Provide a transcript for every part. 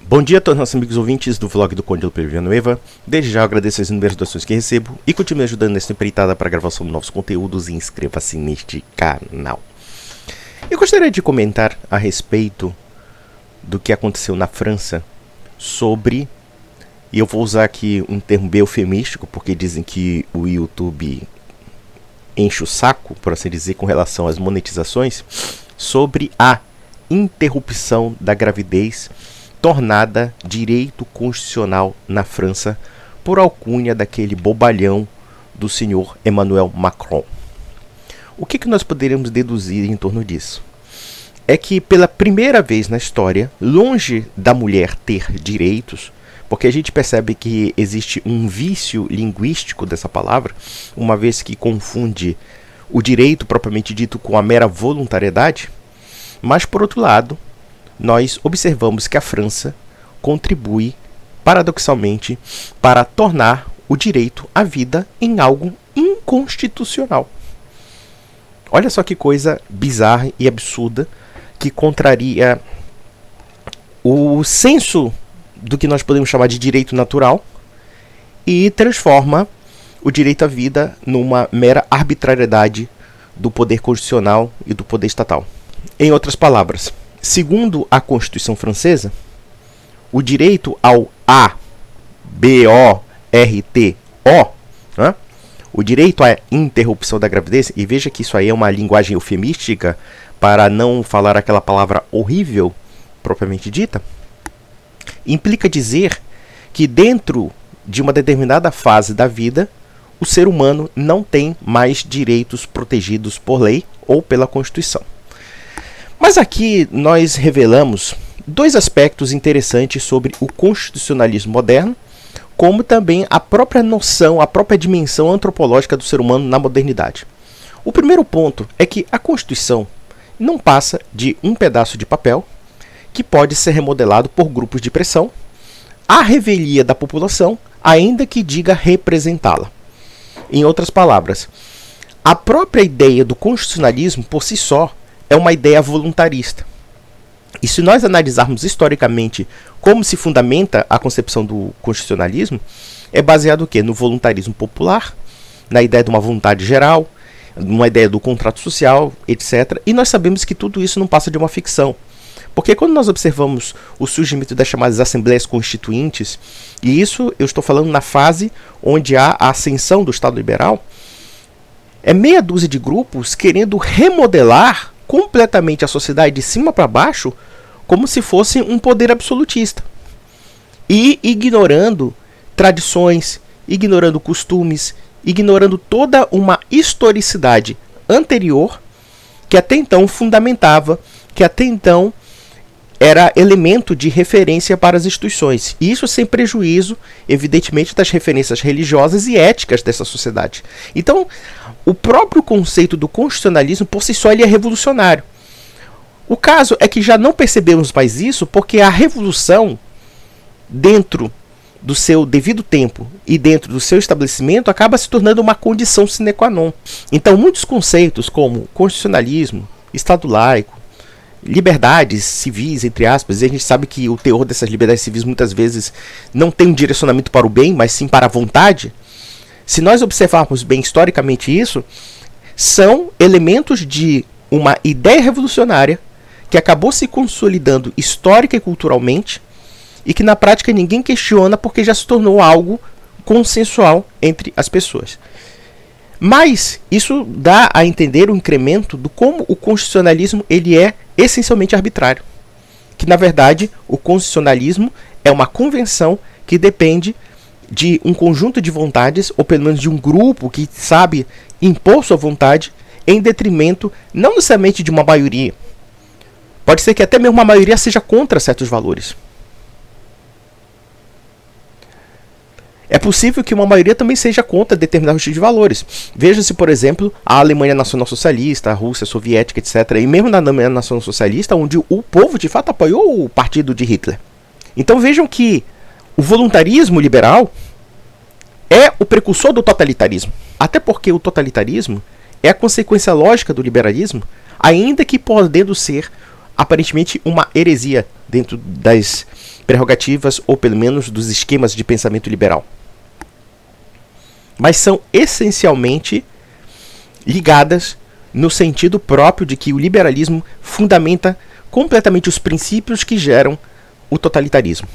Bom dia a todos os nossos amigos ouvintes do vlog do Conde Pedro Villanueva. Desde já eu agradeço as inúmeras doações que recebo e continue ajudando nessa empreitada para a gravação de novos conteúdos e inscreva-se neste canal. Eu gostaria de comentar a respeito do que aconteceu na França sobre, e eu vou usar aqui um termo bem eufemístico porque dizem que o YouTube enche o saco, por assim dizer, com relação às monetizações, sobre a interrupção da gravidez tornada direito constitucional na França por alcunha daquele bobalhão do senhor Emmanuel Macron. O que nós poderíamos deduzir em torno disso? É que pela primeira vez na história, longe da mulher ter direitos, porque a gente percebe que existe um vício linguístico dessa palavra, uma vez que confunde o direito propriamente dito com a mera voluntariedade, mas por outro lado, nós observamos que a França contribui, paradoxalmente, para tornar o direito à vida em algo inconstitucional. Olha só que coisa bizarra e absurda que contraria o senso do que nós podemos chamar de direito natural e transforma o direito à vida numa mera arbitrariedade do poder constitucional e do poder estatal. Em outras palavras, segundo a Constituição francesa, o direito ao aborto, né? O direito à interrupção da gravidez, e veja que isso aí é uma linguagem eufemística para não falar aquela palavra horrível propriamente dita, implica dizer que dentro de uma determinada fase da vida, o ser humano não tem mais direitos protegidos por lei ou pela Constituição. Mas aqui nós revelamos dois aspectos interessantes sobre o constitucionalismo moderno, como também a própria noção, a própria dimensão antropológica do ser humano na modernidade. O primeiro ponto é que a Constituição não passa de um pedaço de papel que pode ser remodelado por grupos de pressão, à revelia da população, ainda que diga representá-la. Em outras palavras, a própria ideia do constitucionalismo por si só é uma ideia voluntarista. E se nós analisarmos historicamente como se fundamenta a concepção do constitucionalismo, é baseado o quê? No voluntarismo popular, na ideia de uma vontade geral, numa ideia do contrato social, etc. E nós sabemos que tudo isso não passa de uma ficção. Porque quando nós observamos o surgimento das chamadas Assembleias Constituintes, e isso eu estou falando na fase onde há a ascensão do Estado liberal, é meia dúzia de grupos querendo remodelar completamente a sociedade de cima para baixo como se fosse um poder absolutista. E ignorando tradições, ignorando costumes, ignorando toda uma historicidade anterior que até então fundamentava, que até então era elemento de referência para as instituições. E isso sem prejuízo, evidentemente, das referências religiosas e éticas dessa sociedade. Então, o próprio conceito do constitucionalismo, por si só, ele é revolucionário. O caso é que já não percebemos mais isso porque a revolução, dentro do seu devido tempo e dentro do seu estabelecimento, acaba se tornando uma condição sine qua non. Então, muitos conceitos como constitucionalismo, Estado laico, liberdades civis, entre aspas, e a gente sabe que o teor dessas liberdades civis muitas vezes não tem um direcionamento para o bem, mas sim para a vontade. Se nós observarmos bem historicamente isso, são elementos de uma ideia revolucionária que acabou se consolidando histórica e culturalmente e que na prática ninguém questiona porque já se tornou algo consensual entre as pessoas. Mas isso dá a entender o incremento do como o constitucionalismo ele é essencialmente arbitrário. Que na verdade o constitucionalismo é uma convenção que depende de um conjunto de vontades, ou pelo menos de um grupo que sabe impor sua vontade em detrimento não necessariamente de uma maioria. Pode ser que até mesmo uma maioria seja contra certos valores. É possível que uma maioria também seja contra determinados tipos de valores. Veja-se, por exemplo, a Alemanha nacional-socialista, a Rússia soviética, etc. E mesmo na Alemanha nacional-socialista, onde o povo de fato apoiou o partido de Hitler. Então vejam que o voluntarismo liberal é o precursor do totalitarismo. Até porque o totalitarismo é a consequência lógica do liberalismo, ainda que podendo ser aparentemente uma heresia dentro das prerrogativas ou pelo menos dos esquemas de pensamento liberal. Mas são essencialmente ligadas no sentido próprio de que o liberalismo fundamenta completamente os princípios que geram o totalitarismo.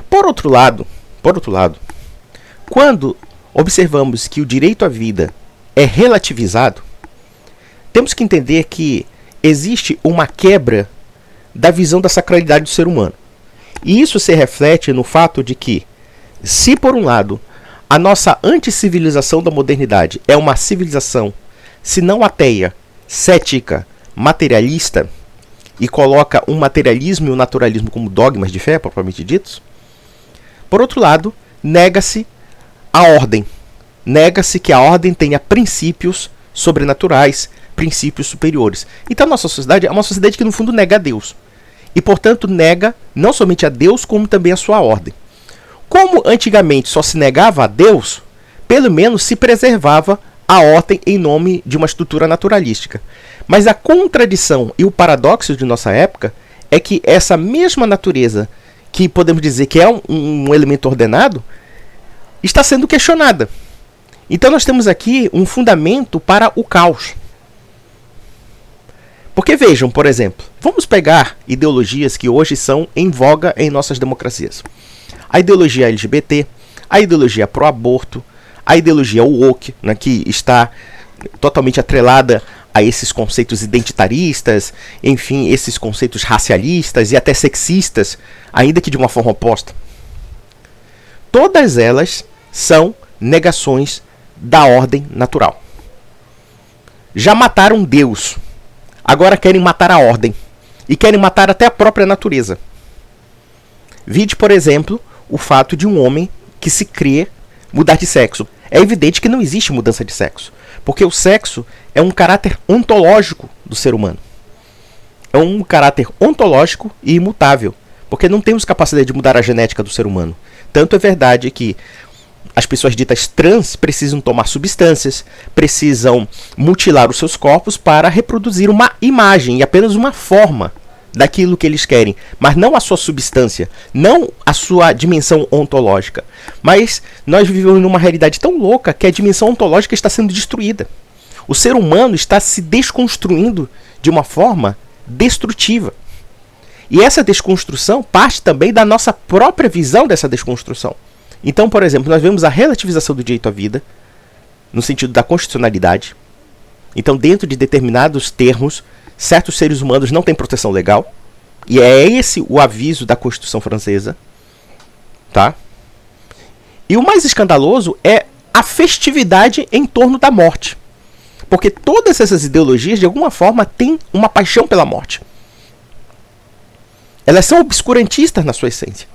Por outro lado, quando observamos que o direito à vida é relativizado, temos que entender que existe uma quebra da visão da sacralidade do ser humano. E isso se reflete no fato de que, se por um lado, a nossa anticivilização da modernidade é uma civilização, se não ateia, cética, materialista, e coloca um materialismo e um naturalismo como dogmas de fé, propriamente ditos, por outro lado, nega-se a ordem. Nega-se que a ordem tenha princípios sobrenaturais, princípios superiores. Então, a nossa sociedade é uma sociedade que, no fundo, nega a Deus. E, portanto, nega não somente a Deus, como também a sua ordem. Como antigamente só se negava a Deus, pelo menos se preservava a ordem em nome de uma estrutura naturalística. Mas a contradição e o paradoxo de nossa época é que essa mesma natureza, que podemos dizer que é um elemento ordenado, está sendo questionada. Então nós temos aqui um fundamento para o caos. Porque vejam, por exemplo, vamos pegar ideologias que hoje são em voga em nossas democracias. A ideologia LGBT, a ideologia pró-aborto, a ideologia woke, né, que está totalmente atrelada a esses conceitos identitaristas, enfim, esses conceitos racialistas e até sexistas, ainda que de uma forma oposta. Todas elas são negações da ordem natural. Já mataram Deus, agora querem matar a ordem e querem matar até a própria natureza. Vide, por exemplo, o fato de um homem que se crê mudar de sexo. É evidente que não existe mudança de sexo, porque o sexo é um caráter ontológico do ser humano. É um caráter ontológico e imutável, porque não temos capacidade de mudar a genética do ser humano. Tanto é verdade que as pessoas ditas trans precisam tomar substâncias, precisam mutilar os seus corpos para reproduzir uma imagem e apenas uma forma daquilo que eles querem, mas não a sua substância, não a sua dimensão ontológica. Mas nós vivemos numa realidade tão louca que a dimensão ontológica está sendo destruída. O ser humano está se desconstruindo de uma forma destrutiva. E essa desconstrução parte também da nossa própria visão dessa desconstrução. Então, por exemplo, nós vemos a relativização do direito à vida, no sentido da constitucionalidade. Então, dentro de determinados termos, certos seres humanos não têm proteção legal. E é esse o aviso da Constituição francesa. Tá? E o mais escandaloso é a festividade em torno da morte. Porque todas essas ideologias, de alguma forma, têm uma paixão pela morte. Elas são obscurantistas na sua essência.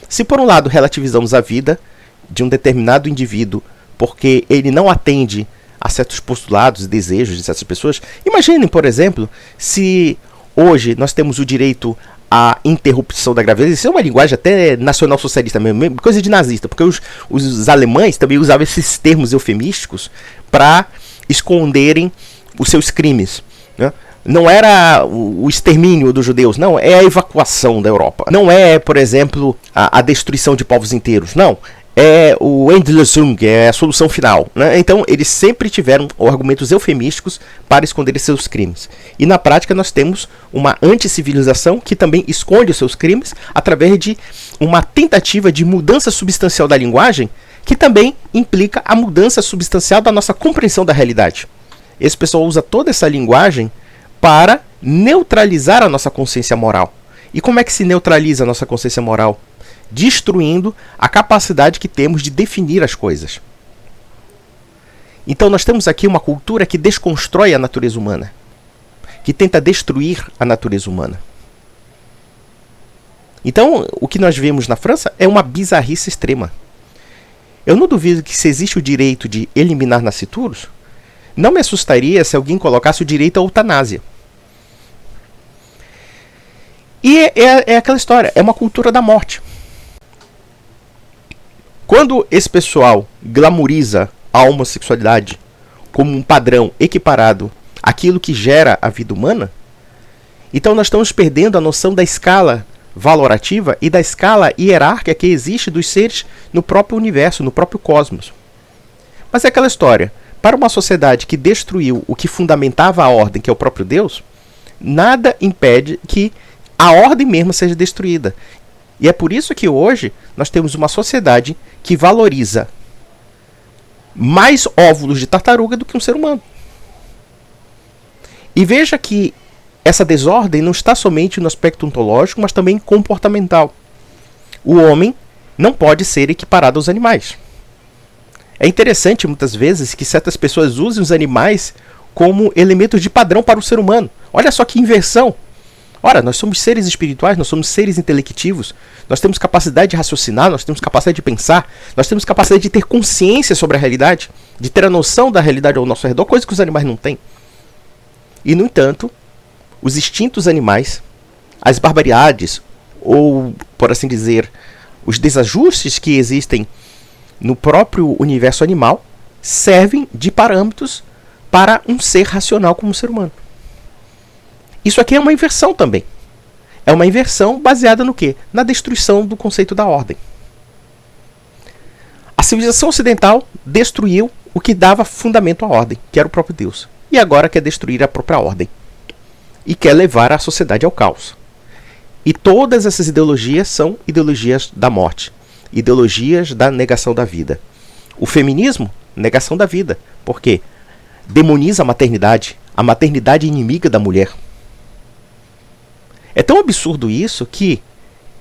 Se por um lado relativizamos a vida de um determinado indivíduo porque ele não atende a certos postulados e desejos de certas pessoas, imaginem, por exemplo, se hoje nós temos o direito à interrupção da gravidez. Isso é uma linguagem até nacional-socialista mesmo, coisa de nazista, porque os alemães também usavam esses termos eufemísticos para esconderem os seus crimes, né? Não era o extermínio dos judeus, não, é a evacuação da Europa. Não é, por exemplo, a destruição de povos inteiros, não. É o Endlösung, é a solução final, né? Então, eles sempre tiveram argumentos eufemísticos para esconder seus crimes. E na prática nós temos uma anticivilização que também esconde os seus crimes através de uma tentativa de mudança substancial da linguagem, que também implica a mudança substancial da nossa compreensão da realidade. Esse pessoal usa toda essa linguagem para neutralizar a nossa consciência moral. E como é que se neutraliza a nossa consciência moral? Destruindo a capacidade que temos de definir as coisas. Então nós temos aqui uma cultura que desconstrói a natureza humana, que tenta destruir a natureza humana. Então o que nós vemos na França é uma bizarrice extrema. Eu não duvido que, se existe o direito de eliminar nascituros, não me assustaria se alguém colocasse o direito à eutanásia. E é aquela história, é uma cultura da morte. Quando esse pessoal glamoriza a homossexualidade como um padrão equiparado àquilo que gera a vida humana, então nós estamos perdendo a noção da escala valorativa e da escala hierárquica que existe dos seres no próprio universo, no próprio cosmos. Mas é aquela história, para uma sociedade que destruiu o que fundamentava a ordem, que é o próprio Deus, nada impede que a ordem mesma seja destruída. E é por isso que hoje nós temos uma sociedade que valoriza mais óvulos de tartaruga do que um ser humano. E veja que essa desordem não está somente no aspecto ontológico, mas também comportamental. O homem não pode ser equiparado aos animais. É interessante, muitas vezes, que certas pessoas usem os animais como elementos de padrão para o ser humano. Olha só que inversão! Ora, nós somos seres espirituais, nós somos seres intelectivos, nós temos capacidade de raciocinar, nós temos capacidade de pensar, nós temos capacidade de ter consciência sobre a realidade, de ter a noção da realidade ao nosso redor, coisa que os animais não têm. E, no entanto, os instintos animais, as barbaridades, ou, por assim dizer, os desajustes que existem no próprio universo animal, servem de parâmetros para um ser racional como um ser humano. Isso aqui é uma inversão também. É uma inversão baseada no quê? Na destruição do conceito da ordem. A civilização ocidental destruiu o que dava fundamento à ordem, que era o próprio Deus. E agora quer destruir a própria ordem. E quer levar a sociedade ao caos. E todas essas ideologias são ideologias da morte. Ideologias da negação da vida. O feminismo, negação da vida. Por quê? Demoniza a maternidade. A maternidade é inimiga da mulher. É tão absurdo isso que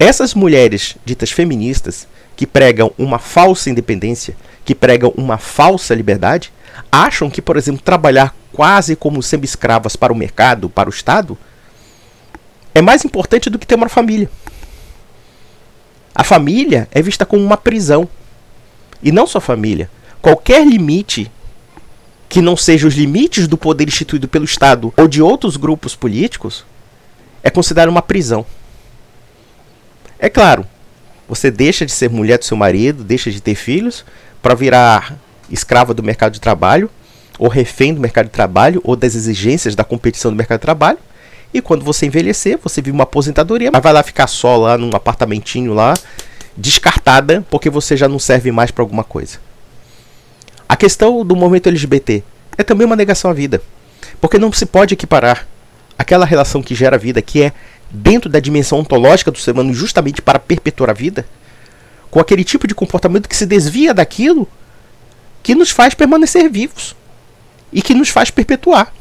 essas mulheres ditas feministas, que pregam uma falsa independência, que pregam uma falsa liberdade, acham que, por exemplo, trabalhar quase como semi-escravas para o mercado, para o Estado, é mais importante do que ter uma família. A família é vista como uma prisão. E não só a família. Qualquer limite que não seja os limites do poder instituído pelo Estado ou de outros grupos políticos é considerado uma prisão. É claro, você deixa de ser mulher do seu marido, deixa de ter filhos, para virar escrava do mercado de trabalho, ou refém do mercado de trabalho, ou das exigências da competição do mercado de trabalho, e quando você envelhecer, você vive uma aposentadoria, mas vai lá ficar só lá num apartamentinho lá, descartada, porque você já não serve mais para alguma coisa. A questão do movimento LGBT é também uma negação à vida, porque não se pode equiparar aquela relação que gera vida, que é dentro da dimensão ontológica do ser humano, justamente para perpetuar a vida, com aquele tipo de comportamento que se desvia daquilo que nos faz permanecer vivos e que nos faz perpetuar.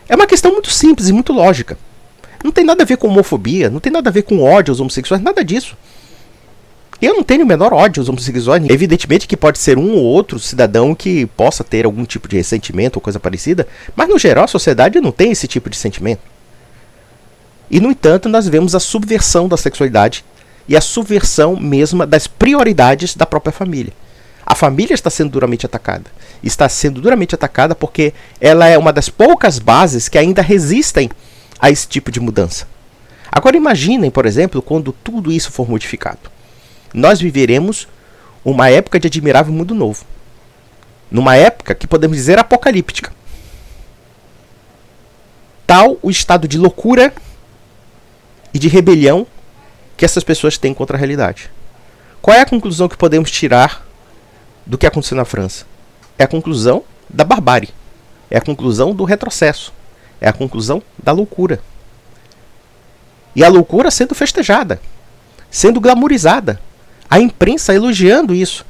É uma questão muito simples e muito lógica. Não tem nada a ver com homofobia, não tem nada a ver com ódio aos homossexuais, nada disso. Eu não tenho o menor ódio aos homossexuais. Evidentemente que pode ser um ou outro cidadão que possa ter algum tipo de ressentimento ou coisa parecida, mas no geral a sociedade não tem esse tipo de sentimento. E no entanto nós vemos a subversão da sexualidade e a subversão mesma das prioridades da própria família. A família está sendo duramente atacada. Está sendo duramente atacada porque ela é uma das poucas bases que ainda resistem a esse tipo de mudança. Agora imaginem, por exemplo, quando tudo isso for modificado. Nós viveremos uma época de admirável mundo novo. Numa época que podemos dizer apocalíptica. Tal o estado de loucura e de rebelião que essas pessoas têm contra a realidade. Qual é a conclusão que podemos tirar do que aconteceu na França? É a conclusão da barbárie. É a conclusão do retrocesso. É a conclusão da loucura. E a loucura sendo festejada, sendo glamourizada. A imprensa elogiando isso,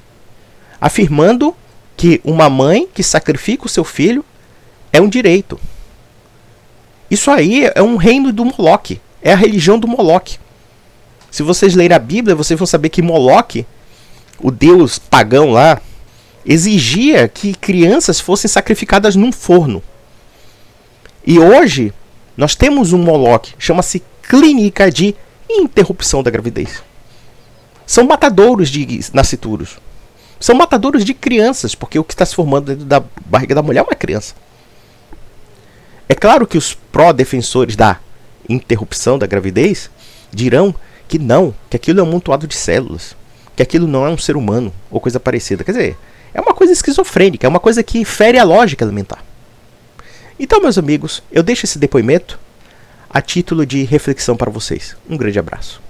afirmando que uma mãe que sacrifica o seu filho é um direito. Isso aí é um reino do Moloque, é a religião do Moloque. Se vocês lerem a Bíblia, vocês vão saber que Moloque, o deus pagão lá, exigia que crianças fossem sacrificadas num forno. E hoje, nós temos um Moloque, chama-se clínica de interrupção da gravidez. São matadouros de nascituros. São matadouros de crianças, porque o que está se formando dentro da barriga da mulher é uma criança. É claro que os pró-defensores da interrupção da gravidez dirão que não, que aquilo é um amontoado de células, que aquilo não é um ser humano, ou coisa parecida. Quer dizer, é uma coisa esquizofrênica, é uma coisa que fere a lógica elementar. Então, meus amigos, eu deixo esse depoimento a título de reflexão para vocês. Um grande abraço.